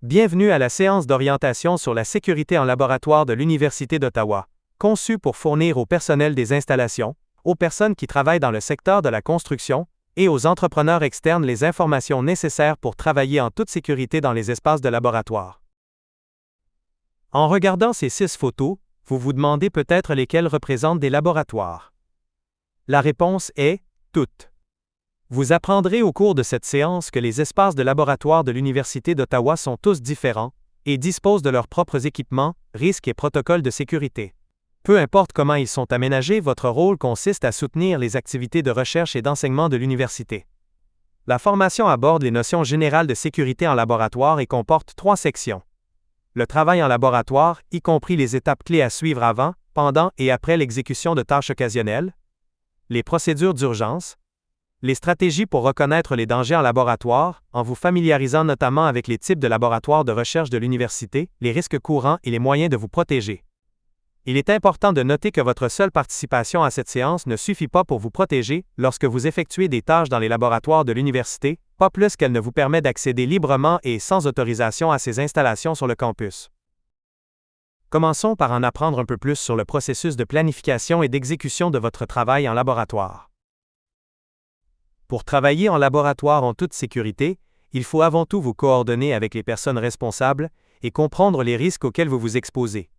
Bienvenue à la séance d'orientation sur la sécurité en laboratoire de l'Université d'Ottawa, conçue pour fournir au personnel des installations, aux personnes qui travaillent dans le secteur de la construction et aux entrepreneurs externes les informations nécessaires pour travailler en toute sécurité dans les espaces de laboratoire. En regardant ces 6 photos, vous vous demandez peut-être lesquelles représentent des laboratoires. La réponse est « toutes ». Vous apprendrez au cours de cette séance que les espaces de laboratoire de l'Université d'Ottawa sont tous différents et disposent de leurs propres équipements, risques et protocoles de sécurité. Peu importe comment ils sont aménagés, votre rôle consiste à soutenir les activités de recherche et d'enseignement de l'université. La formation aborde les notions générales de sécurité en laboratoire et comporte 3 sections. Le travail en laboratoire, y compris les étapes clés à suivre avant, pendant et après l'exécution de tâches occasionnelles. Les procédures d'urgence. Les stratégies pour reconnaître les dangers en laboratoire, en vous familiarisant notamment avec les types de laboratoires de recherche de l'université, les risques courants et les moyens de vous protéger. Il est important de noter que votre seule participation à cette séance ne suffit pas pour vous protéger lorsque vous effectuez des tâches dans les laboratoires de l'université, pas plus qu'elle ne vous permet d'accéder librement et sans autorisation à ces installations sur le campus. Commençons par en apprendre un peu plus sur le processus de planification et d'exécution de votre travail en laboratoire. Pour travailler en laboratoire en toute sécurité, il faut avant tout vous coordonner avec les personnes responsables et comprendre les risques auxquels vous vous exposez.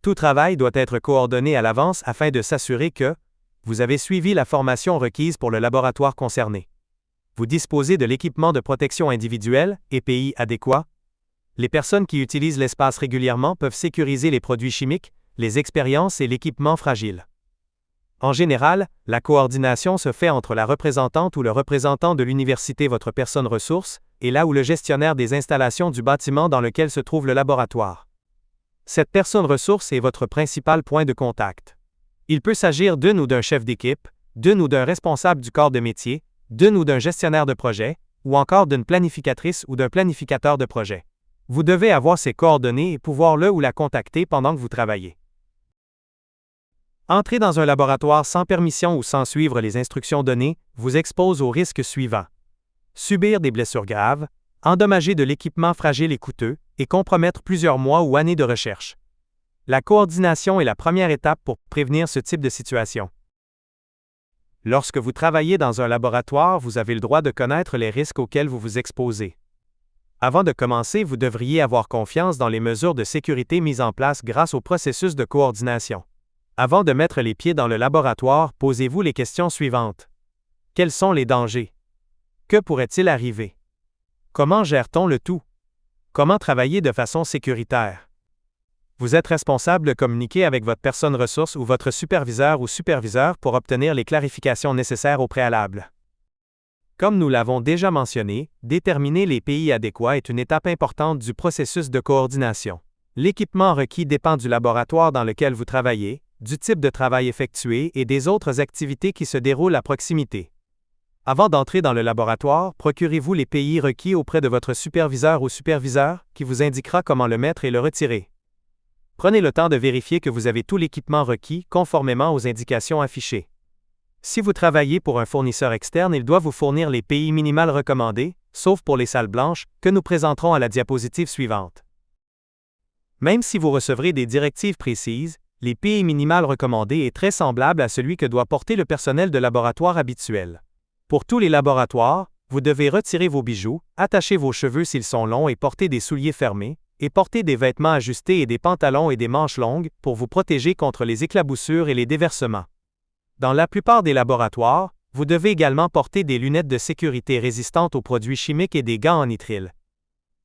Tout travail doit être coordonné à l'avance afin de s'assurer que vous avez suivi la formation requise pour le laboratoire concerné. Vous disposez de l'équipement de protection individuelle, EPI adéquat. Les personnes qui utilisent l'espace régulièrement peuvent sécuriser les produits chimiques, les expériences et l'équipement fragile. En général, la coordination se fait entre la représentante ou le représentant de l'université, votre personne ressource, et là où le gestionnaire des installations du bâtiment dans lequel se trouve le laboratoire. Cette personne ressource est votre principal point de contact. Il peut s'agir d'une ou d'un chef d'équipe, d'une ou d'un responsable du corps de métier, d'une ou d'un gestionnaire de projet, ou encore d'une planificatrice ou d'un planificateur de projet. Vous devez avoir ces coordonnées et pouvoir le ou la contacter pendant que vous travaillez. Entrer dans un laboratoire sans permission ou sans suivre les instructions données vous expose aux risques suivants. Subir des blessures graves, endommager de l'équipement fragile et coûteux, et compromettre plusieurs mois ou années de recherche. La coordination est la première étape pour prévenir ce type de situation. Lorsque vous travaillez dans un laboratoire, vous avez le droit de connaître les risques auxquels vous vous exposez. Avant de commencer, vous devriez avoir confiance dans les mesures de sécurité mises en place grâce au processus de coordination. Avant de mettre les pieds dans le laboratoire, posez-vous les questions suivantes. Quels sont les dangers? Que pourrait-il arriver? Comment gère-t-on le tout? Comment travailler de façon sécuritaire? Vous êtes responsable de communiquer avec votre personne ressource ou votre superviseur ou superviseur pour obtenir les clarifications nécessaires au préalable. Comme nous l'avons déjà mentionné, déterminer les pays adéquats est une étape importante du processus de coordination. L'équipement requis dépend du laboratoire dans lequel vous travaillez, du type de travail effectué et des autres activités qui se déroulent à proximité. Avant d'entrer dans le laboratoire, procurez-vous les PI requis auprès de votre superviseur ou superviseur, qui vous indiquera comment le mettre et le retirer. Prenez le temps de vérifier que vous avez tout l'équipement requis conformément aux indications affichées. Si vous travaillez pour un fournisseur externe, il doit vous fournir les PI minimales recommandées, sauf pour les salles blanches, que nous présenterons à la diapositive suivante. Même si vous recevrez des directives précises, les PI minimales recommandées est très semblable à celui que doit porter le personnel de laboratoire habituel. Pour tous les laboratoires, vous devez retirer vos bijoux, attacher vos cheveux s'ils sont longs et porter des souliers fermés, et porter des vêtements ajustés et des pantalons et des manches longues pour vous protéger contre les éclaboussures et les déversements. Dans la plupart des laboratoires, vous devez également porter des lunettes de sécurité résistantes aux produits chimiques et des gants en nitrile.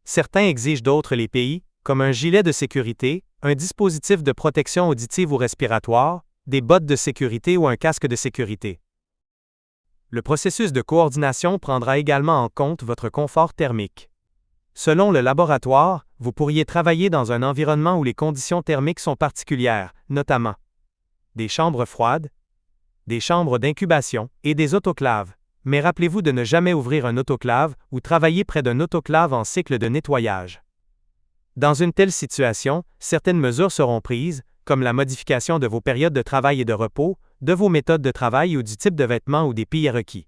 Certains exigent d'autres les PI, comme un gilet de sécurité, un dispositif de protection auditive ou respiratoire, des bottes de sécurité ou un casque de sécurité. Le processus de coordination prendra également en compte votre confort thermique. Selon le laboratoire, vous pourriez travailler dans un environnement où les conditions thermiques sont particulières, notamment des chambres froides, des chambres d'incubation et des autoclaves. Mais rappelez-vous de ne jamais ouvrir un autoclave ou travailler près d'un autoclave en cycle de nettoyage. Dans une telle situation, certaines mesures seront prises, comme la modification de vos périodes de travail et de repos, de vos méthodes de travail ou du type de vêtements ou des PI requis.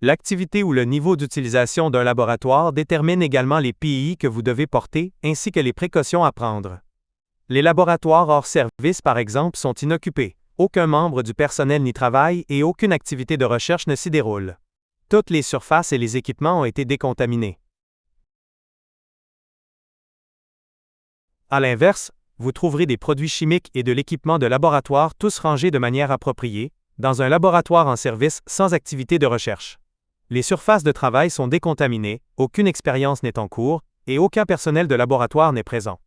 L'activité ou le niveau d'utilisation d'un laboratoire détermine également les PI que vous devez porter, ainsi que les précautions à prendre. Les laboratoires hors service, par exemple, sont inoccupés. Aucun membre du personnel n'y travaille et aucune activité de recherche ne s'y déroule. Toutes les surfaces et les équipements ont été décontaminés. À l'inverse, vous trouverez des produits chimiques et de l'équipement de laboratoire tous rangés de manière appropriée, dans un laboratoire en service sans activité de recherche. Les surfaces de travail sont décontaminées, aucune expérience n'est en cours, et aucun personnel de laboratoire n'est présent.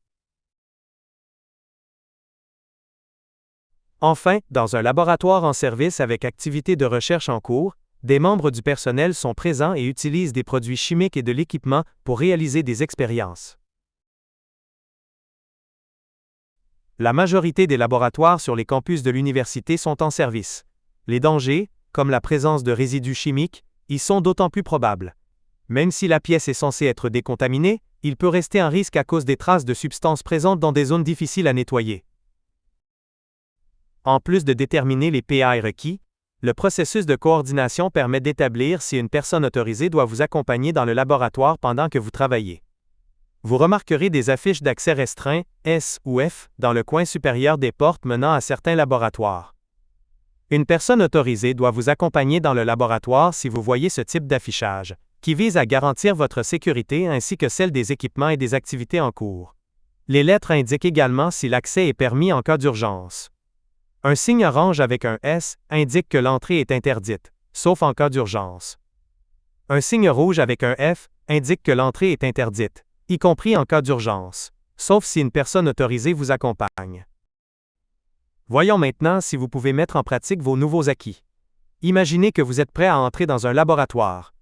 Enfin, dans un laboratoire en service avec activité de recherche en cours, des membres du personnel sont présents et utilisent des produits chimiques et de l'équipement pour réaliser des expériences. La majorité des laboratoires sur les campus de l'université sont en service. Les dangers, comme la présence de résidus chimiques, y sont d'autant plus probables. Même si la pièce est censée être décontaminée, il peut rester un risque à cause des traces de substances présentes dans des zones difficiles à nettoyer. En plus de déterminer les PI requis, le processus de coordination permet d'établir si une personne autorisée doit vous accompagner dans le laboratoire pendant que vous travaillez. Vous remarquerez des affiches d'accès restreint, S ou F, dans le coin supérieur des portes menant à certains laboratoires. Une personne autorisée doit vous accompagner dans le laboratoire si vous voyez ce type d'affichage, qui vise à garantir votre sécurité ainsi que celle des équipements et des activités en cours. Les lettres indiquent également si l'accès est permis en cas d'urgence. Un signe orange avec un S indique que l'entrée est interdite, sauf en cas d'urgence. Un signe rouge avec un F indique que l'entrée est interdite, y compris en cas d'urgence, sauf si une personne autorisée vous accompagne. Voyons maintenant si vous pouvez mettre en pratique vos nouveaux acquis. Imaginez que vous êtes prêt à entrer dans un laboratoire.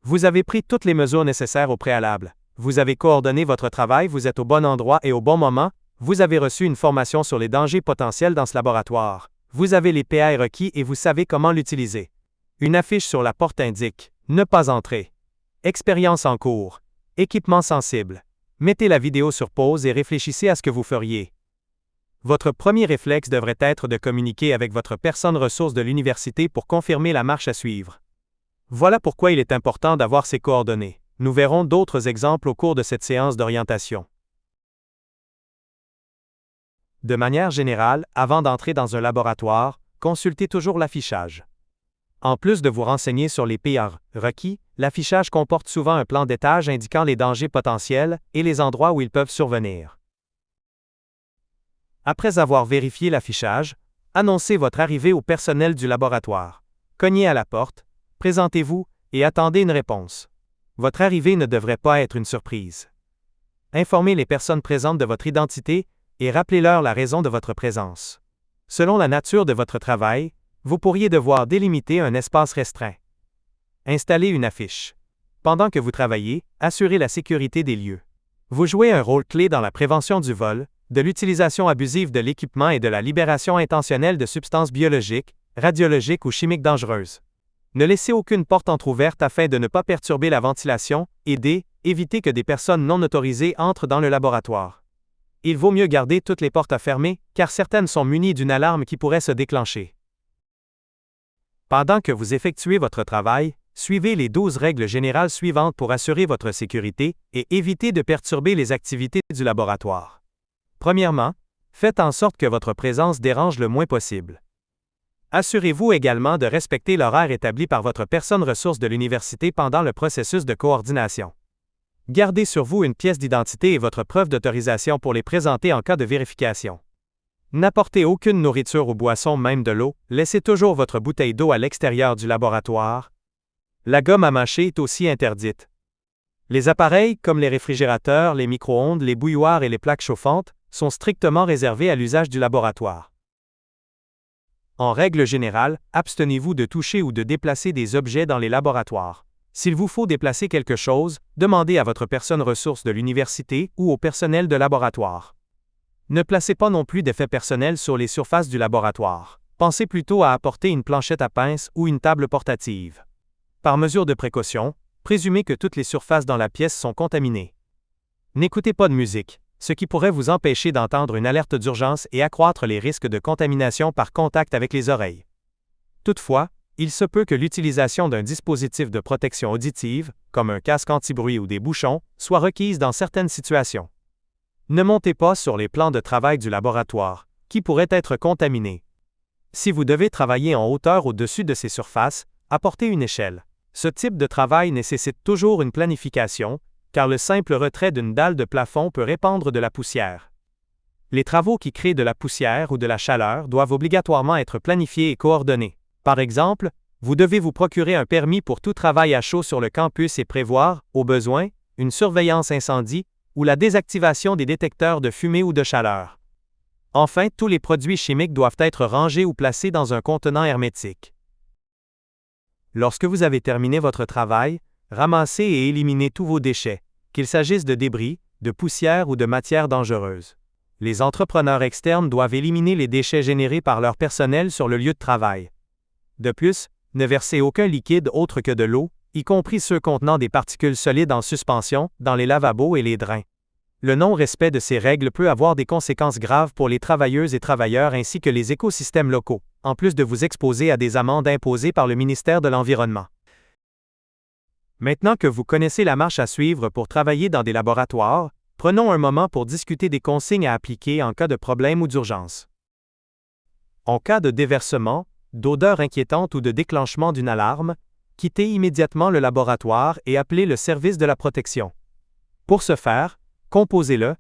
Vous avez pris toutes les mesures nécessaires au préalable. Vous avez coordonné votre travail, vous êtes au bon endroit et au bon moment. Vous avez reçu une formation sur les dangers potentiels dans ce laboratoire. Vous avez les PI requis et vous savez comment l'utiliser. Une affiche sur la porte indique « Ne pas entrer ». Expérience en cours. Équipement sensible. Mettez la vidéo sur pause et réfléchissez à ce que vous feriez. Votre premier réflexe devrait être de communiquer avec votre personne ressource de l'université pour confirmer la marche à suivre. Voilà pourquoi il est important d'avoir ces coordonnées. Nous verrons d'autres exemples au cours de cette séance d'orientation. De manière générale, avant d'entrer dans un laboratoire, consultez toujours l'affichage. En plus de vous renseigner sur les PR requis, l'affichage comporte souvent un plan d'étage indiquant les dangers potentiels et les endroits où ils peuvent survenir. Après avoir vérifié l'affichage, annoncez votre arrivée au personnel du laboratoire. Cognez à la porte, présentez-vous et attendez une réponse. Votre arrivée ne devrait pas être une surprise. Informez les personnes présentes de votre identité et rappelez-leur la raison de votre présence. Selon la nature de votre travail, vous pourriez devoir délimiter un espace restreint. Installez une affiche. Pendant que vous travaillez, assurez la sécurité des lieux. Vous jouez un rôle clé dans la prévention du vol, de l'utilisation abusive de l'équipement et de la libération intentionnelle de substances biologiques, radiologiques ou chimiques dangereuses. Ne laissez aucune porte entrouverte afin de ne pas perturber la ventilation et éviter que des personnes non autorisées entrent dans le laboratoire. Il vaut mieux garder toutes les portes à fermer, car certaines sont munies d'une alarme qui pourrait se déclencher. Pendant que vous effectuez votre travail, suivez les 12 règles générales suivantes pour assurer votre sécurité et éviter de perturber les activités du laboratoire. Premièrement, faites en sorte que votre présence dérange le moins possible. Assurez-vous également de respecter l'horaire établi par votre personne ressource de l'université pendant le processus de coordination. Gardez sur vous une pièce d'identité et votre preuve d'autorisation pour les présenter en cas de vérification. N'apportez aucune nourriture ou boisson, même de l'eau, laissez toujours votre bouteille d'eau à l'extérieur du laboratoire. La gomme à mâcher est aussi interdite. Les appareils, comme les réfrigérateurs, les micro-ondes, les bouilloires et les plaques chauffantes, sont strictement réservés à l'usage du laboratoire. En règle générale, abstenez-vous de toucher ou de déplacer des objets dans les laboratoires. S'il vous faut déplacer quelque chose, demandez à votre personne ressource de l'université ou au personnel de laboratoire. Ne placez pas non plus d'effets personnels sur les surfaces du laboratoire. Pensez plutôt à apporter une planchette à pince ou une table portative. Par mesure de précaution, présumez que toutes les surfaces dans la pièce sont contaminées. N'écoutez pas de musique, ce qui pourrait vous empêcher d'entendre une alerte d'urgence et accroître les risques de contamination par contact avec les oreilles. Toutefois, il se peut que l'utilisation d'un dispositif de protection auditive, comme un casque anti-bruit ou des bouchons, soit requise dans certaines situations. Ne montez pas sur les plans de travail du laboratoire, qui pourraient être contaminés. Si vous devez travailler en hauteur au-dessus de ces surfaces, apportez une échelle. Ce type de travail nécessite toujours une planification, car le simple retrait d'une dalle de plafond peut répandre de la poussière. Les travaux qui créent de la poussière ou de la chaleur doivent obligatoirement être planifiés et coordonnés. Par exemple, vous devez vous procurer un permis pour tout travail à chaud sur le campus et prévoir, au besoin, une surveillance incendie ou la désactivation des détecteurs de fumée ou de chaleur. Enfin, tous les produits chimiques doivent être rangés ou placés dans un contenant hermétique. Lorsque vous avez terminé votre travail, ramassez et éliminez tous vos déchets, qu'il s'agisse de débris, de poussière ou de matières dangereuses. Les entrepreneurs externes doivent éliminer les déchets générés par leur personnel sur le lieu de travail. De plus, ne versez aucun liquide autre que de l'eau, y compris ceux contenant des particules solides en suspension, dans les lavabos et les drains. Le non-respect de ces règles peut avoir des conséquences graves pour les travailleuses et travailleurs ainsi que les écosystèmes locaux, en plus de vous exposer à des amendes imposées par le ministère de l'Environnement. Maintenant que vous connaissez la marche à suivre pour travailler dans des laboratoires, prenons un moment pour discuter des consignes à appliquer en cas de problème ou d'urgence. En cas de déversement, d'odeur inquiétante ou de déclenchement d'une alarme, quittez immédiatement le laboratoire et appelez le service de la protection. Pour ce faire, composez le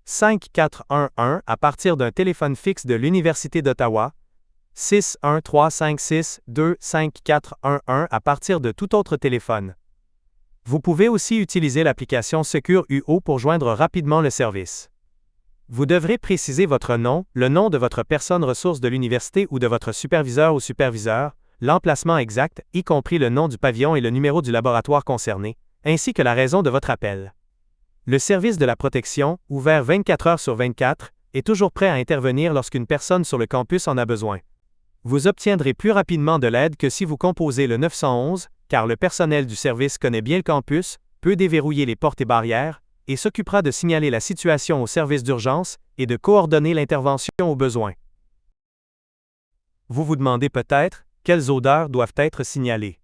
5411 à partir d'un téléphone fixe de l'Université d'Ottawa, 61356254411 à partir de tout autre téléphone. Vous pouvez aussi utiliser l'application Secure UO pour joindre rapidement le service. Vous devrez préciser votre nom, le nom de votre personne ressource de l'université ou de votre superviseur ou superviseur, l'emplacement exact, y compris le nom du pavillon et le numéro du laboratoire concerné, ainsi que la raison de votre appel. Le service de la protection, ouvert 24 heures sur 24, est toujours prêt à intervenir lorsqu'une personne sur le campus en a besoin. Vous obtiendrez plus rapidement de l'aide que si vous composez le 911, car le personnel du service connaît bien le campus, peut déverrouiller les portes et barrières, et s'occupera de signaler la situation au service d'urgence et de coordonner l'intervention au besoin. Vous vous demandez peut-être, quelles odeurs doivent être signalées?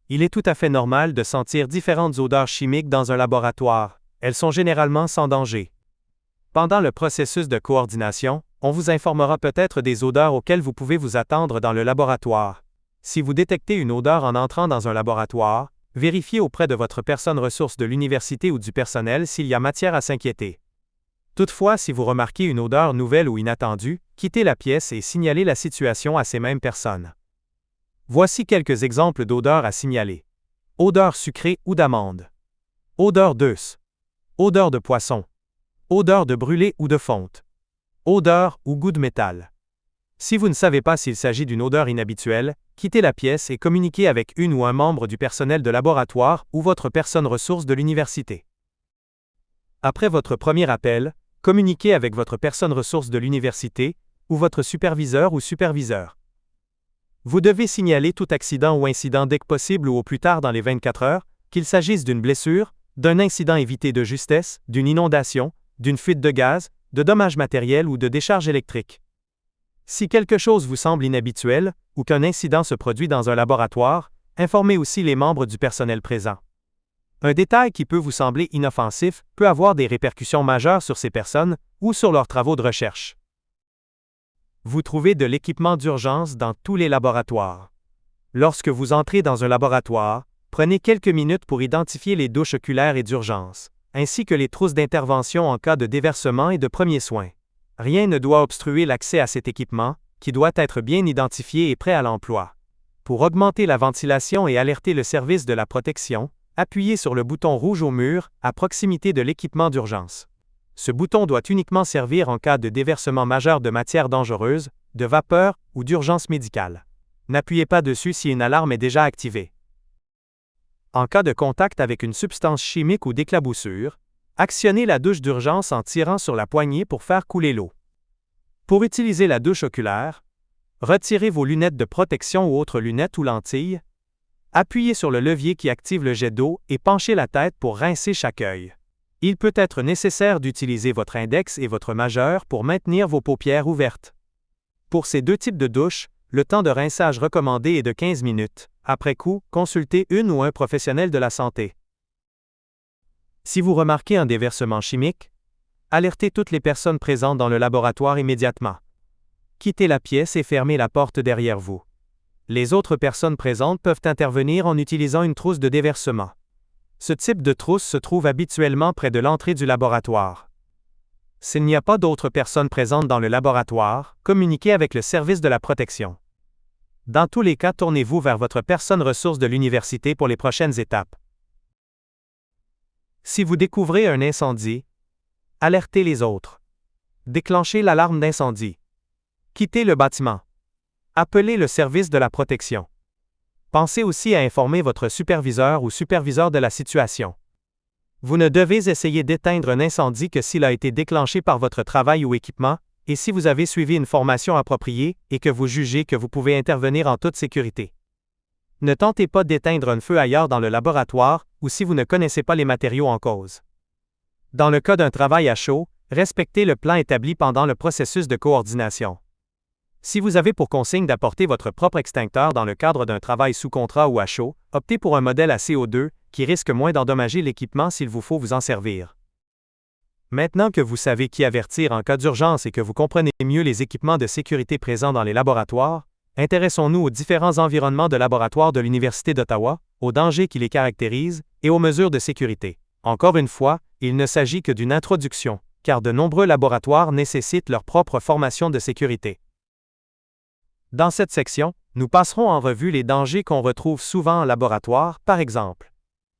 Il est tout à fait normal de sentir différentes odeurs chimiques dans un laboratoire. Elles sont généralement sans danger. Pendant le processus de coordination, on vous informera peut-être des odeurs auxquelles vous pouvez vous attendre dans le laboratoire. Si vous détectez une odeur en entrant dans un laboratoire, vérifiez auprès de votre personne ressource de l'université ou du personnel s'il y a matière à s'inquiéter. Toutefois, si vous remarquez une odeur nouvelle ou inattendue, quittez la pièce et signalez la situation à ces mêmes personnes. Voici quelques exemples d'odeurs à signaler. Odeur sucrée ou d'amande. Odeur douce. Odeur de poisson. Odeur de brûlé ou de fonte. Odeur ou goût de métal. Si vous ne savez pas s'il s'agit d'une odeur inhabituelle, quittez la pièce et communiquez avec une ou un membre du personnel de laboratoire ou votre personne ressource de l'université. Après votre premier appel, communiquez avec votre personne ressource de l'université ou votre superviseur ou superviseur. Vous devez signaler tout accident ou incident dès que possible ou au plus tard dans les 24 heures, qu'il s'agisse d'une blessure, d'un incident évité de justesse, d'une inondation, d'une fuite de gaz, de dommages matériels ou de décharge électrique. Si quelque chose vous semble inhabituel, ou qu'un incident se produit dans un laboratoire, informez aussi les membres du personnel présent. Un détail qui peut vous sembler inoffensif peut avoir des répercussions majeures sur ces personnes ou sur leurs travaux de recherche. Vous trouvez de l'équipement d'urgence dans tous les laboratoires. Lorsque vous entrez dans un laboratoire, prenez quelques minutes pour identifier les douches oculaires et d'urgence, ainsi que les trousses d'intervention en cas de déversement et de premiers soins. Rien ne doit obstruer l'accès à cet équipement, qui doit être bien identifié et prêt à l'emploi. Pour augmenter la ventilation et alerter le service de la protection, appuyez sur le bouton rouge au mur, à proximité de l'équipement d'urgence. Ce bouton doit uniquement servir en cas de déversement majeur de matières dangereuses, de vapeur ou d'urgence médicale. N'appuyez pas dessus si une alarme est déjà activée. En cas de contact avec une substance chimique ou d'éclaboussure, actionnez la douche d'urgence en tirant sur la poignée pour faire couler l'eau. Pour utiliser la douche oculaire, retirez vos lunettes de protection ou autres lunettes ou lentilles, appuyez sur le levier qui active le jet d'eau et penchez la tête pour rincer chaque œil. Il peut être nécessaire d'utiliser votre index et votre majeur pour maintenir vos paupières ouvertes. Pour ces deux types de douches, Le temps de rinçage recommandé est de 15 minutes. Après coup, consultez une ou un professionnel de la santé. Si vous remarquez un déversement chimique, alertez toutes les personnes présentes dans le laboratoire immédiatement. Quittez la pièce et fermez la porte derrière vous. Les autres personnes présentes peuvent intervenir en utilisant une trousse de déversement. Ce type de trousse se trouve habituellement près de l'entrée du laboratoire. S'il n'y a pas d'autres personnes présentes dans le laboratoire, communiquez avec le service de la protection. Dans tous les cas, tournez-vous vers votre personne ressource de l'université pour les prochaines étapes. Si vous découvrez un incendie, alertez les autres. Déclenchez l'alarme d'incendie. Quittez le bâtiment. Appelez le service de la protection. Pensez aussi à informer votre superviseur ou superviseur de la situation. Vous ne devez essayer d'éteindre un incendie que s'il a été déclenché par votre travail ou équipement, et si vous avez suivi une formation appropriée et que vous jugez que vous pouvez intervenir en toute sécurité. Ne tentez pas d'éteindre un feu ailleurs dans le laboratoire ou si vous ne connaissez pas les matériaux en cause. Dans le cas d'un travail à chaud, respectez le plan établi pendant le processus de coordination. Si vous avez pour consigne d'apporter votre propre extincteur dans le cadre d'un travail sous contrat ou à chaud, optez pour un modèle à CO2 qui risque moins d'endommager l'équipement s'il vous faut vous en servir. Maintenant que vous savez qui avertir en cas d'urgence et que vous comprenez mieux les équipements de sécurité présents dans les laboratoires, intéressons-nous aux différents environnements de laboratoire de l'Université d'Ottawa, aux dangers qui les caractérisent et aux mesures de sécurité. Encore une fois, il ne s'agit que d'une introduction, car de nombreux laboratoires nécessitent leur propre formation de sécurité. Dans cette section, nous passerons en revue les dangers qu'on retrouve souvent en laboratoire, par exemple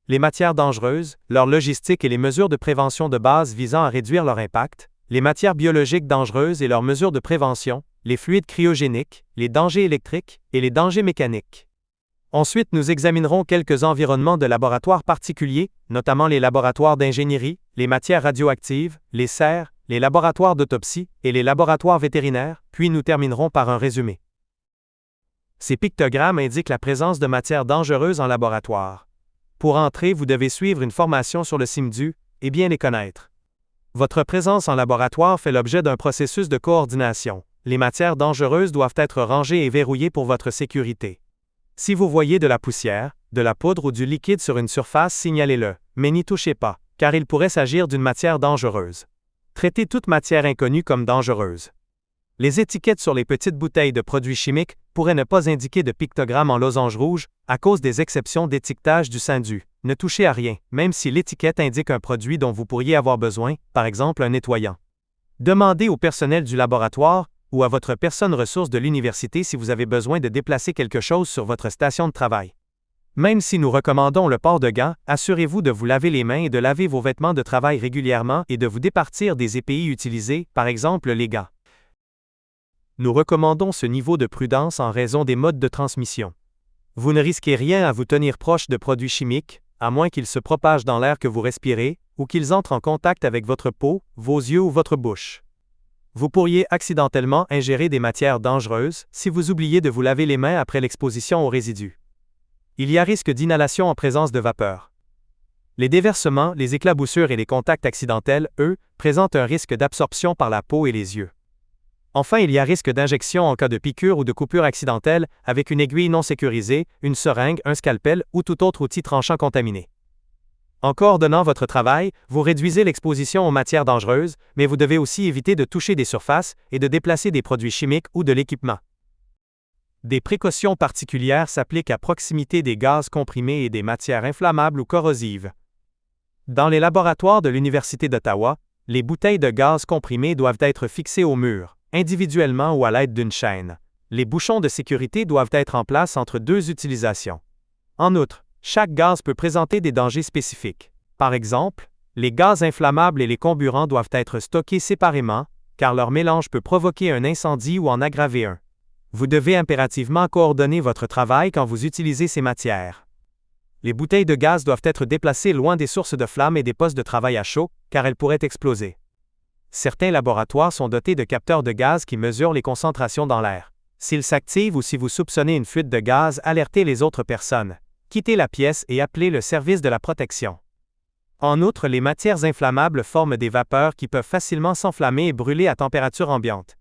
les matières dangereuses, leur logistique et les mesures de prévention de base visant à réduire leur impact, les matières biologiques dangereuses et leurs mesures de prévention, les fluides cryogéniques, les dangers électriques et les dangers mécaniques. Ensuite, nous examinerons quelques environnements de laboratoires particuliers, notamment les laboratoires d'ingénierie, les matières radioactives, les serres, les laboratoires d'autopsie et les laboratoires vétérinaires, puis nous terminerons par un résumé. Ces pictogrammes indiquent la présence de matières dangereuses en laboratoire. Pour entrer, vous devez suivre une formation sur le CIMDU et bien les connaître. Votre présence en laboratoire fait l'objet d'un processus de coordination. Les matières dangereuses doivent être rangées et verrouillées pour votre sécurité. Si vous voyez de la poussière, de la poudre ou du liquide sur une surface, signalez-le, mais n'y touchez pas, car il pourrait s'agir d'une matière dangereuse. Traitez toute matière inconnue comme dangereuse. Les étiquettes sur les petites bouteilles de produits chimiques pourraient ne pas indiquer de pictogramme en losange rouge à cause des exceptions d'étiquetage du CIMDU. Ne touchez à rien, même si l'étiquette indique un produit dont vous pourriez avoir besoin, par exemple un nettoyant. Demandez au personnel du laboratoire ou à votre personne ressource de l'université si vous avez besoin de déplacer quelque chose sur votre station de travail. Même si nous recommandons le port de gants, assurez-vous de vous laver les mains et de laver vos vêtements de travail régulièrement et de vous départir des EPI utilisés, par exemple les gants. Nous recommandons ce niveau de prudence en raison des modes de transmission. Vous ne risquez rien à vous tenir proche de produits chimiques, à moins qu'ils se propagent dans l'air que vous respirez, ou qu'ils entrent en contact avec votre peau, vos yeux ou votre bouche. Vous pourriez accidentellement ingérer des matières dangereuses si vous oubliez de vous laver les mains après l'exposition aux résidus. Il y a risque d'inhalation en présence de vapeur. Les déversements, les éclaboussures et les contacts accidentels, eux, présentent un risque d'absorption par la peau et les yeux. Enfin, il y a risque d'injection en cas de piqûre ou de coupure accidentelle avec une aiguille non sécurisée, une seringue, un scalpel ou tout autre outil tranchant contaminé. En coordonnant votre travail, vous réduisez l'exposition aux matières dangereuses, mais vous devez aussi éviter de toucher des surfaces et de déplacer des produits chimiques ou de l'équipement. Des précautions particulières s'appliquent à proximité des gaz comprimés et des matières inflammables ou corrosives. Dans les laboratoires de l'Université d'Ottawa, les bouteilles de gaz comprimés doivent être fixées au mur, individuellement ou à l'aide d'une chaîne. Les bouchons de sécurité doivent être en place entre deux utilisations. En outre, chaque gaz peut présenter des dangers spécifiques. Par exemple, les gaz inflammables et les comburants doivent être stockés séparément, car leur mélange peut provoquer un incendie ou en aggraver un. Vous devez impérativement coordonner votre travail quand vous utilisez ces matières. Les bouteilles de gaz doivent être déplacées loin des sources de flammes et des postes de travail à chaud, car elles pourraient exploser. Certains laboratoires sont dotés de capteurs de gaz qui mesurent les concentrations dans l'air. S'ils s'activent ou si vous soupçonnez une fuite de gaz, alertez les autres personnes. Quittez la pièce et appelez le service de la protection. En outre, les matières inflammables forment des vapeurs qui peuvent facilement s'enflammer et brûler à température ambiante.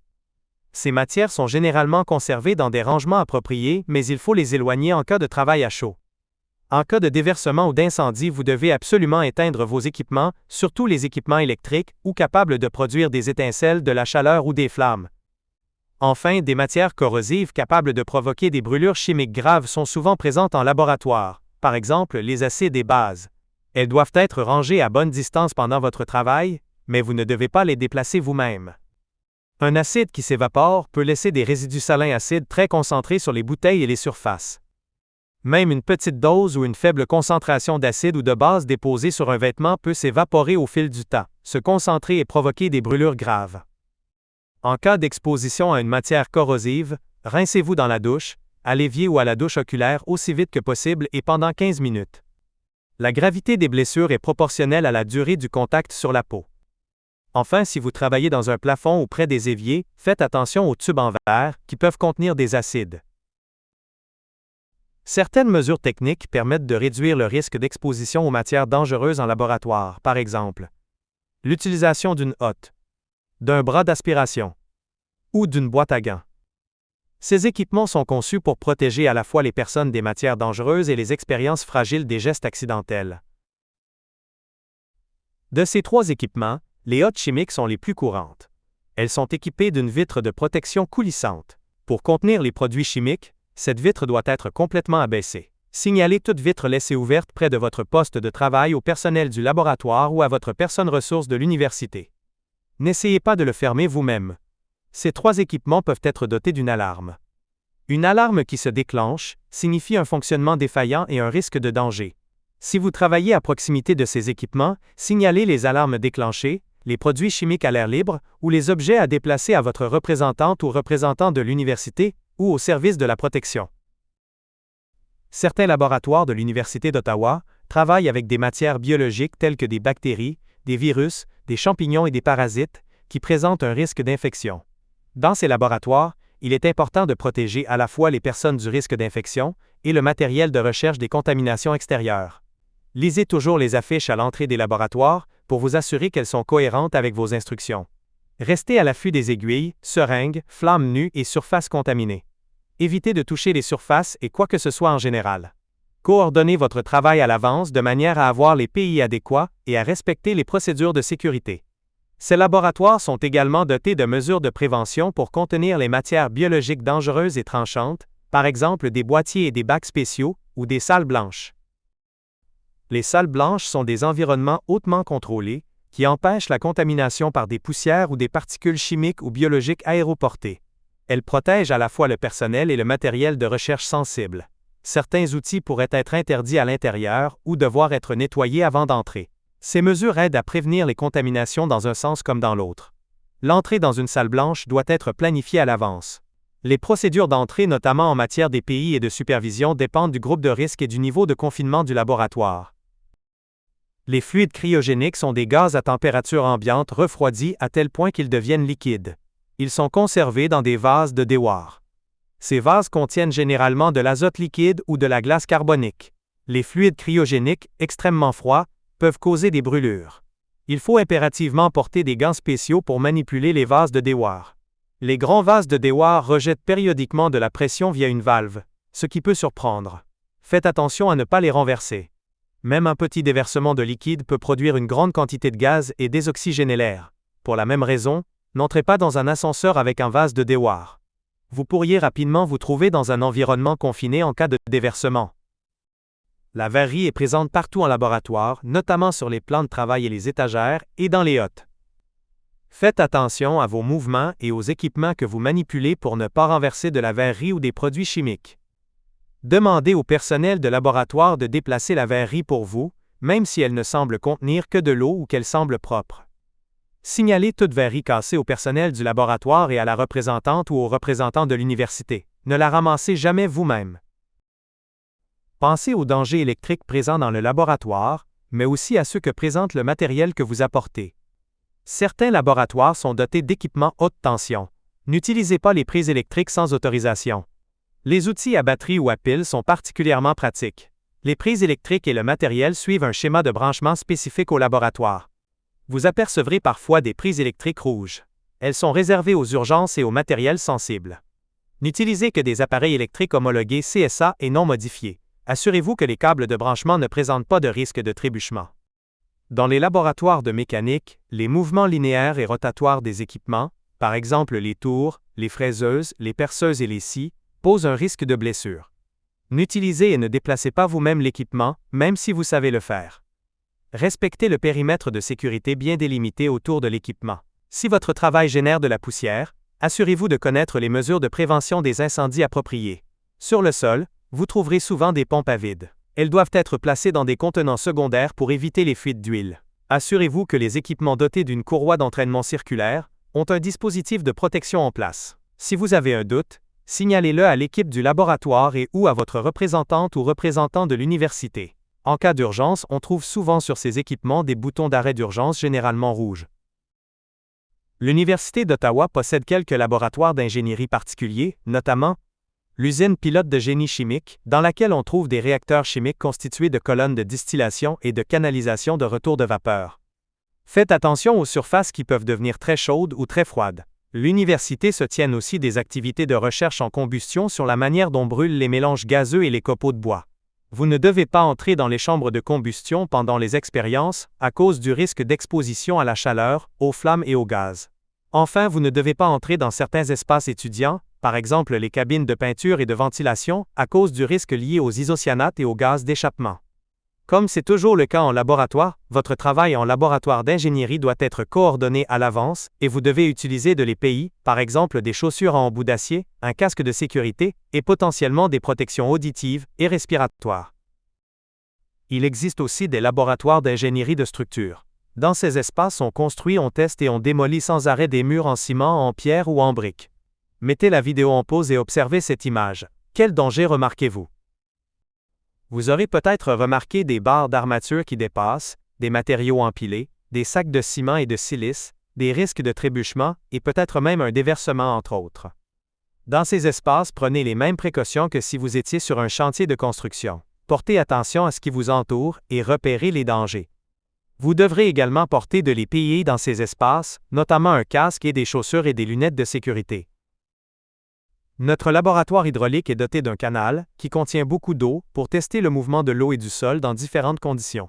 Ces matières sont généralement conservées dans des rangements appropriés, mais il faut les éloigner en cas de travail à chaud. En cas de déversement ou d'incendie, vous devez absolument éteindre vos équipements, surtout les équipements électriques ou capables de produire des étincelles, de la chaleur ou des flammes. Enfin, des matières corrosives capables de provoquer des brûlures chimiques graves sont souvent présentes en laboratoire, par exemple les acides et bases. Elles doivent être rangées à bonne distance pendant votre travail, mais vous ne devez pas les déplacer vous-même. Un acide qui s'évapore peut laisser des résidus salins acides très concentrés sur les bouteilles et les surfaces. Même une petite dose ou une faible concentration d'acide ou de base déposée sur un vêtement peut s'évaporer au fil du temps, se concentrer et provoquer des brûlures graves. En cas d'exposition à une matière corrosive, rincez-vous dans la douche, à l'évier ou à la douche oculaire aussi vite que possible et pendant 15 minutes. La gravité des blessures est proportionnelle à la durée du contact sur la peau. Enfin, si vous travaillez dans un plafond ou près des éviers, faites attention aux tubes en verre qui peuvent contenir des acides. Certaines mesures techniques permettent de réduire le risque d'exposition aux matières dangereuses en laboratoire, par exemple, l'utilisation d'une hotte, d'un bras d'aspiration ou d'une boîte à gants. Ces équipements sont conçus pour protéger à la fois les personnes des matières dangereuses et les expériences fragiles des gestes accidentels. De ces trois équipements, les hottes chimiques sont les plus courantes. Elles sont équipées d'une vitre de protection coulissante. Pour contenir les produits chimiques, cette vitre doit être complètement abaissée. Signalez toute vitre laissée ouverte près de votre poste de travail au personnel du laboratoire ou à votre personne ressource de l'université. N'essayez pas de le fermer vous-même. Ces trois équipements peuvent être dotés d'une alarme. Une alarme qui se déclenche signifie un fonctionnement défaillant et un risque de danger. Si vous travaillez à proximité de ces équipements, signalez les alarmes déclenchées, les produits chimiques à l'air libre ou les objets à déplacer à votre représentante ou représentant de l'université ou au service de la protection. Certains laboratoires de l'Université d'Ottawa travaillent avec des matières biologiques telles que des bactéries, des virus, des champignons et des parasites, qui présentent un risque d'infection. Dans ces laboratoires, il est important de protéger à la fois les personnes du risque d'infection et le matériel de recherche des contaminations extérieures. Lisez toujours les affiches à l'entrée des laboratoires pour vous assurer qu'elles sont cohérentes avec vos instructions. Restez à l'affût des aiguilles, seringues, flammes nues et surfaces contaminées. Évitez de toucher les surfaces et quoi que ce soit en général. Coordonnez votre travail à l'avance de manière à avoir les PI adéquats et à respecter les procédures de sécurité. Ces laboratoires sont également dotés de mesures de prévention pour contenir les matières biologiques dangereuses et tranchantes, par exemple des boîtiers et des bacs spéciaux ou des salles blanches. Les salles blanches sont des environnements hautement contrôlés qui empêchent la contamination par des poussières ou des particules chimiques ou biologiques aéroportées. Elles protègent à la fois le personnel et le matériel de recherche sensible. Certains outils pourraient être interdits à l'intérieur ou devoir être nettoyés avant d'entrer. Ces mesures aident à prévenir les contaminations dans un sens comme dans l'autre. L'entrée dans une salle blanche doit être planifiée à l'avance. Les procédures d'entrée, notamment en matière d'EPI et de supervision, dépendent du groupe de risque et du niveau de confinement du laboratoire. Les fluides cryogéniques sont des gaz à température ambiante refroidis à tel point qu'ils deviennent liquides. Ils sont conservés dans des vases de déwar. Ces vases contiennent généralement de l'azote liquide ou de la glace carbonique. Les fluides cryogéniques, extrêmement froids, peuvent causer des brûlures. Il faut impérativement porter des gants spéciaux pour manipuler les vases de déwar. Les grands vases de déwar rejettent périodiquement de la pression via une valve, ce qui peut surprendre. Faites attention à ne pas les renverser. Même un petit déversement de liquide peut produire une grande quantité de gaz et désoxygéner l'air. Pour la même raison, n'entrez pas dans un ascenseur avec un vase de déwar. Vous pourriez rapidement vous trouver dans un environnement confiné en cas de déversement. La verrerie est présente partout en laboratoire, notamment sur les plans de travail et les étagères, et dans les hottes. Faites attention à vos mouvements et aux équipements que vous manipulez pour ne pas renverser de la verrerie ou des produits chimiques. Demandez au personnel de laboratoire de déplacer la verrerie pour vous, même si elle ne semble contenir que de l'eau ou qu'elle semble propre. Signalez toute verrerie cassée au personnel du laboratoire et à la représentante ou au représentant de l'université. Ne la ramassez jamais vous-même. Pensez aux dangers électriques présents dans le laboratoire, mais aussi à ceux que présente le matériel que vous apportez. Certains laboratoires sont dotés d'équipements haute tension. N'utilisez pas les prises électriques sans autorisation. Les outils à batterie ou à pile sont particulièrement pratiques. Les prises électriques et le matériel suivent un schéma de branchement spécifique au laboratoire. Vous apercevrez parfois des prises électriques rouges. Elles sont réservées aux urgences et au matériel sensible. N'utilisez que des appareils électriques homologués CSA et non modifiés. Assurez-vous que les câbles de branchement ne présentent pas de risque de trébuchement. Dans les laboratoires de mécanique, les mouvements linéaires et rotatoires des équipements, par exemple les tours, les fraiseuses, les perceuses et les scies, posent un risque de blessure. N'utilisez et ne déplacez pas vous-même l'équipement, même si vous savez le faire. Respectez le périmètre de sécurité bien délimité autour de l'équipement. Si votre travail génère de la poussière, assurez-vous de connaître les mesures de prévention des incendies appropriées. Sur le sol, vous trouverez souvent des pompes à vide. Elles doivent être placées dans des contenants secondaires pour éviter les fuites d'huile. Assurez-vous que les équipements dotés d'une courroie d'entraînement circulaire ont un dispositif de protection en place. Si vous avez un doute, signalez-le à l'équipe du laboratoire et/ou à votre représentante ou représentant de l'université. En cas d'urgence, on trouve souvent sur ces équipements des boutons d'arrêt d'urgence généralement rouges. L'Université d'Ottawa possède quelques laboratoires d'ingénierie particuliers, notamment l'usine pilote de génie chimique, dans laquelle on trouve des réacteurs chimiques constitués de colonnes de distillation et de canalisation de retour de vapeur. Faites attention aux surfaces qui peuvent devenir très chaudes ou très froides. L'université se tient aussi des activités de recherche en combustion sur la manière dont brûlent les mélanges gazeux et les copeaux de bois. Vous ne devez pas entrer dans les chambres de combustion pendant les expériences, à cause du risque d'exposition à la chaleur, aux flammes et au gaz. Enfin, vous ne devez pas entrer dans certains espaces étudiants, par exemple les cabines de peinture et de ventilation, à cause du risque lié aux isocyanates et aux gaz d'échappement. Comme c'est toujours le cas en laboratoire, votre travail en laboratoire d'ingénierie doit être coordonné à l'avance, et vous devez utiliser de l'EPI, par exemple des chaussures en embout d'acier, un casque de sécurité, et potentiellement des protections auditives et respiratoires. Il existe aussi des laboratoires d'ingénierie de structure. Dans ces espaces, on construit, on teste et on démolit sans arrêt des murs en ciment, en pierre ou en briques. Mettez la vidéo en pause et observez cette image. Quel danger remarquez-vous? Vous aurez peut-être remarqué des barres d'armature qui dépassent, des matériaux empilés, des sacs de ciment et de silice, des risques de trébuchement et peut-être même un déversement entre autres. Dans ces espaces, prenez les mêmes précautions que si vous étiez sur un chantier de construction. Portez attention à ce qui vous entoure et repérez les dangers. Vous devrez également porter de l'EPI dans ces espaces, notamment un casque et des chaussures et des lunettes de sécurité. Notre laboratoire hydraulique est doté d'un canal, qui contient beaucoup d'eau, pour tester le mouvement de l'eau et du sol dans différentes conditions.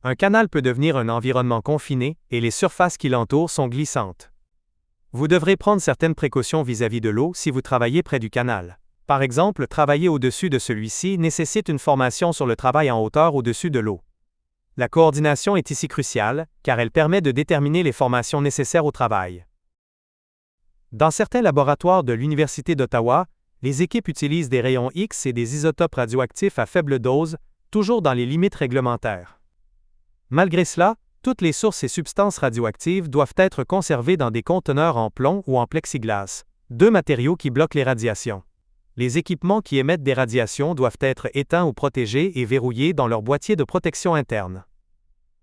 Un canal peut devenir un environnement confiné, et les surfaces qui l'entourent sont glissantes. Vous devrez prendre certaines précautions vis-à-vis de l'eau si vous travaillez près du canal. Par exemple, travailler au-dessus de celui-ci nécessite une formation sur le travail en hauteur au-dessus de l'eau. La coordination est ici cruciale, car elle permet de déterminer les formations nécessaires au travail. Dans certains laboratoires de l'Université d'Ottawa, les équipes utilisent des rayons X et des isotopes radioactifs à faible dose, toujours dans les limites réglementaires. Malgré cela, toutes les sources et substances radioactives doivent être conservées dans des conteneurs en plomb ou en plexiglas, deux matériaux qui bloquent les radiations. Les équipements qui émettent des radiations doivent être éteints ou protégés et verrouillés dans leur boîtier de protection interne.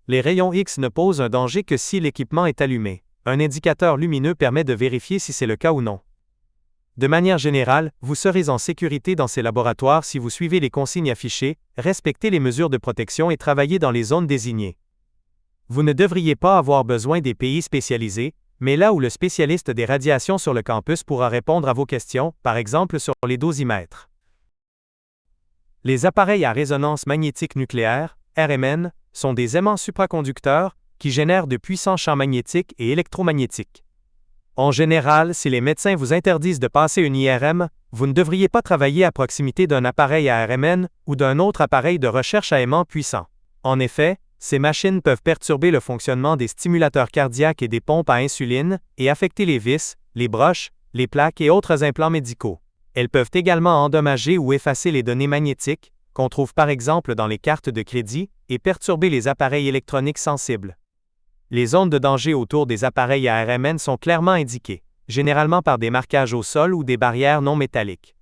Les rayons X ne posent un danger que si l'équipement est allumé. Un indicateur lumineux permet de vérifier si c'est le cas ou non. De manière générale, vous serez en sécurité dans ces laboratoires si vous suivez les consignes affichées, respectez les mesures de protection et travaillez dans les zones désignées. Vous ne devriez pas avoir besoin d'EPI spécialisés, mais là où le spécialiste des radiations sur le campus pourra répondre à vos questions, par exemple sur les dosimètres. Les appareils à résonance magnétique nucléaire, RMN, sont des aimants supraconducteurs qui génèrent de puissants champs magnétiques et électromagnétiques. En général, si les médecins vous interdisent de passer une IRM, vous ne devriez pas travailler à proximité d'un appareil à RMN ou d'un autre appareil de recherche à aimants puissants. En effet, ces machines peuvent perturber le fonctionnement des stimulateurs cardiaques et des pompes à insuline et affecter les vis, les broches, les plaques et autres implants médicaux. Elles peuvent également endommager ou effacer les données magnétiques, qu'on trouve par exemple dans les cartes de crédit, et perturber les appareils électroniques sensibles. Les zones de danger autour des appareils à RMN sont clairement indiquées, généralement par des marquages au sol ou des barrières non métalliques.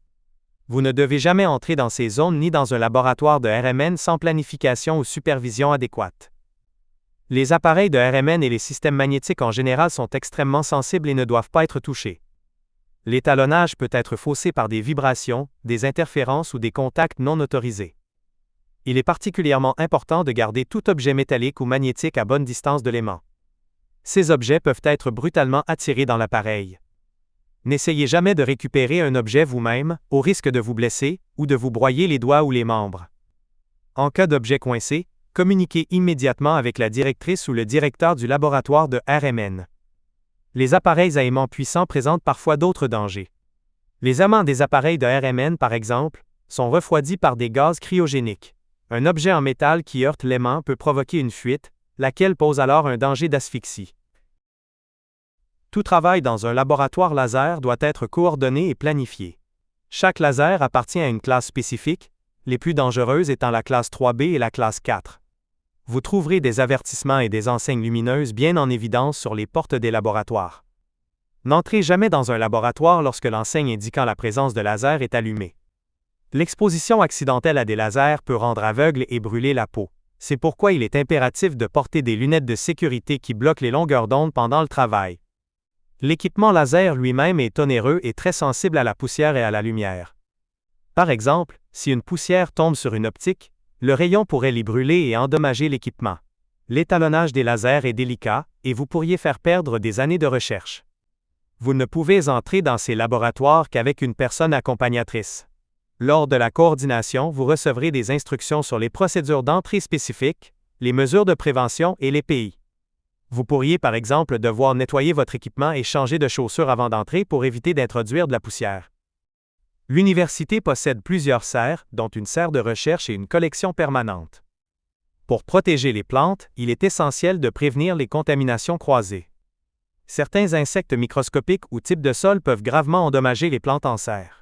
Vous ne devez jamais entrer dans ces zones ni dans un laboratoire de RMN sans planification ou supervision adéquate. Les appareils de RMN et les systèmes magnétiques en général sont extrêmement sensibles et ne doivent pas être touchés. L'étalonnage peut être faussé par des vibrations, des interférences ou des contacts non autorisés. Il est particulièrement important de garder tout objet métallique ou magnétique à bonne distance de l'aimant. ces objets peuvent être brutalement attirés dans l'appareil. N'essayez jamais de récupérer un objet vous-même, au risque de vous blesser, ou de vous broyer les doigts ou les membres. En cas d'objet coincé, communiquez immédiatement avec la directrice ou le directeur du laboratoire de RMN. Les appareils à aimants puissants présentent parfois d'autres dangers. Les aimants des appareils de RMN, par exemple, sont refroidis par des gaz cryogéniques. Un objet en métal qui heurte l'aimant peut provoquer une fuite, laquelle pose alors un danger d'asphyxie. Tout travail dans un laboratoire laser doit être coordonné et planifié. Chaque laser appartient à une classe spécifique, les plus dangereuses étant la classe 3B et la classe 4. Vous trouverez des avertissements et des enseignes lumineuses bien en évidence sur les portes des laboratoires. N'entrez jamais dans un laboratoire lorsque l'enseigne indiquant la présence de laser est allumée. L'exposition accidentelle à des lasers peut rendre aveugle et brûler la peau. C'est pourquoi il est impératif de porter des lunettes de sécurité qui bloquent les longueurs d'onde pendant le travail. L'équipement laser lui-même est onéreux et très sensible à la poussière et à la lumière. Par exemple, si une poussière tombe sur une optique, le rayon pourrait l'y brûler et endommager l'équipement. L'étalonnage des lasers est délicat, et vous pourriez faire perdre des années de recherche. Vous ne pouvez entrer dans ces laboratoires qu'avec une personne accompagnatrice. Lors de la coordination, vous recevrez des instructions sur les procédures d'entrée spécifiques, les mesures de prévention et les pays. Vous pourriez par exemple devoir nettoyer votre équipement et changer de chaussures avant d'entrer pour éviter d'introduire de la poussière. L'université possède plusieurs serres, dont une serre de recherche et une collection permanente. Pour protéger les plantes, il est essentiel de prévenir les contaminations croisées. Certains insectes microscopiques ou types de sol peuvent gravement endommager les plantes en serre.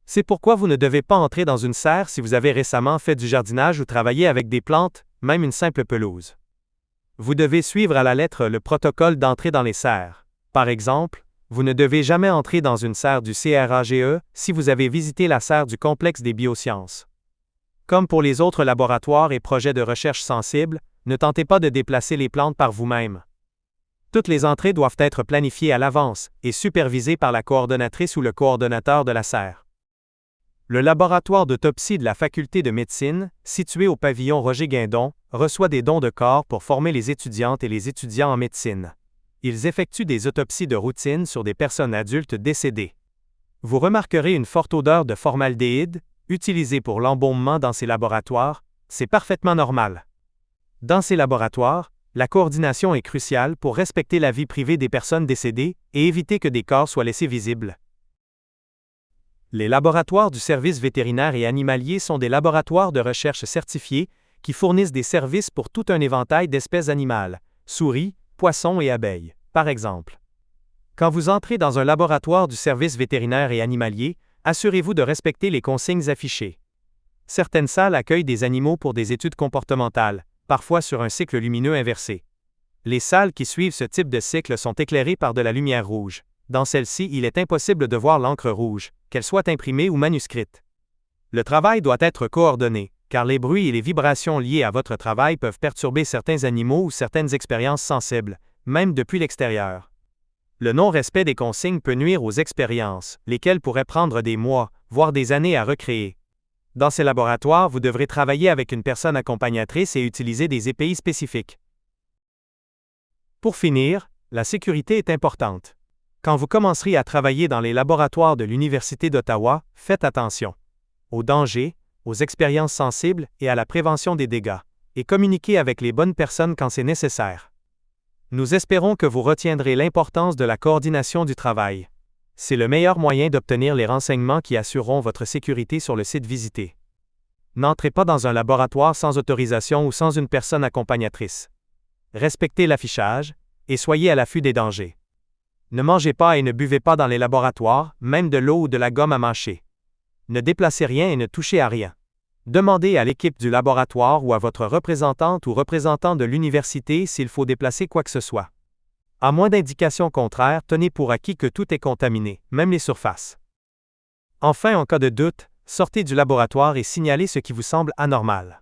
C'est pourquoi vous ne devez pas entrer dans une serre si vous avez récemment fait du jardinage ou travaillé avec des plantes, même une simple pelouse. Vous devez suivre à la lettre le protocole d'entrée dans les serres. Par exemple, vous ne devez jamais entrer dans une serre du CRAGE si vous avez visité la serre du complexe des biosciences. Comme pour les autres laboratoires et projets de recherche sensibles, ne tentez pas de déplacer les plantes par vous-même. Toutes les entrées doivent être planifiées à l'avance et supervisées par la coordonnatrice ou le coordonnateur de la serre. Le laboratoire d'autopsie de la Faculté de médecine, situé au pavillon Roger-Guindon, reçoit des dons de corps pour former les étudiantes et les étudiants en médecine. Ils effectuent des autopsies de routine sur des personnes adultes décédées. Vous remarquerez une forte odeur de formaldéhyde, utilisée pour l'embaumement dans ces laboratoires, c'est parfaitement normal. Dans ces laboratoires, la coordination est cruciale pour respecter la vie privée des personnes décédées et éviter que des corps soient laissés visibles. Les laboratoires du service vétérinaire et animalier sont des laboratoires de recherche certifiés qui fournissent des services pour tout un éventail d'espèces animales, souris, poissons et abeilles, par exemple. Quand vous entrez dans un laboratoire du service vétérinaire et animalier, assurez-vous de respecter les consignes affichées. Certaines salles accueillent des animaux pour des études comportementales, parfois sur un cycle lumineux inversé. Les salles qui suivent ce type de cycle sont éclairées par de la lumière rouge. Dans celle-ci, il est impossible de voir l'encre rouge, qu'elle soit imprimée ou manuscrite. Le travail doit être coordonné, car les bruits et les vibrations liées à votre travail peuvent perturber certains animaux ou certaines expériences sensibles, même depuis l'extérieur. Le non-respect des consignes peut nuire aux expériences, lesquelles pourraient prendre des mois, voire des années à recréer. Dans ces laboratoires, vous devrez travailler avec une personne accompagnatrice et utiliser des EPI spécifiques. Pour finir, la sécurité est importante. Quand vous commencerez à travailler dans les laboratoires de l'Université d'Ottawa, faites attention aux dangers, aux expériences sensibles et à la prévention des dégâts, et communiquez avec les bonnes personnes quand c'est nécessaire. Nous espérons que vous retiendrez l'importance de la coordination du travail. C'est le meilleur moyen d'obtenir les renseignements qui assureront votre sécurité sur le site visité. N'entrez pas dans un laboratoire sans autorisation ou sans une personne accompagnatrice. Respectez l'affichage, et soyez à l'affût des dangers. Ne mangez pas et ne buvez pas dans les laboratoires, même de l'eau ou de la gomme à mâcher. Ne déplacez rien et ne touchez à rien. Demandez à l'équipe du laboratoire ou à votre représentante ou représentant de l'université s'il faut déplacer quoi que ce soit. À moins d'indications contraires, tenez pour acquis que tout est contaminé, même les surfaces. Enfin, en cas de doute, sortez du laboratoire et signalez ce qui vous semble anormal.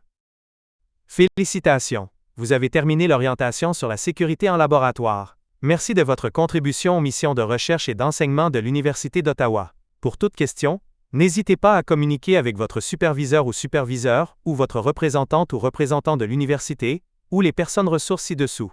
Félicitations! Vous avez terminé l'orientation sur la sécurité en laboratoire. Merci de votre contribution aux missions de recherche et d'enseignement de l'Université d'Ottawa. Pour toute question, n'hésitez pas à communiquer avec votre superviseur ou votre représentante ou représentant de l'université, ou les personnes ressources ci-dessous.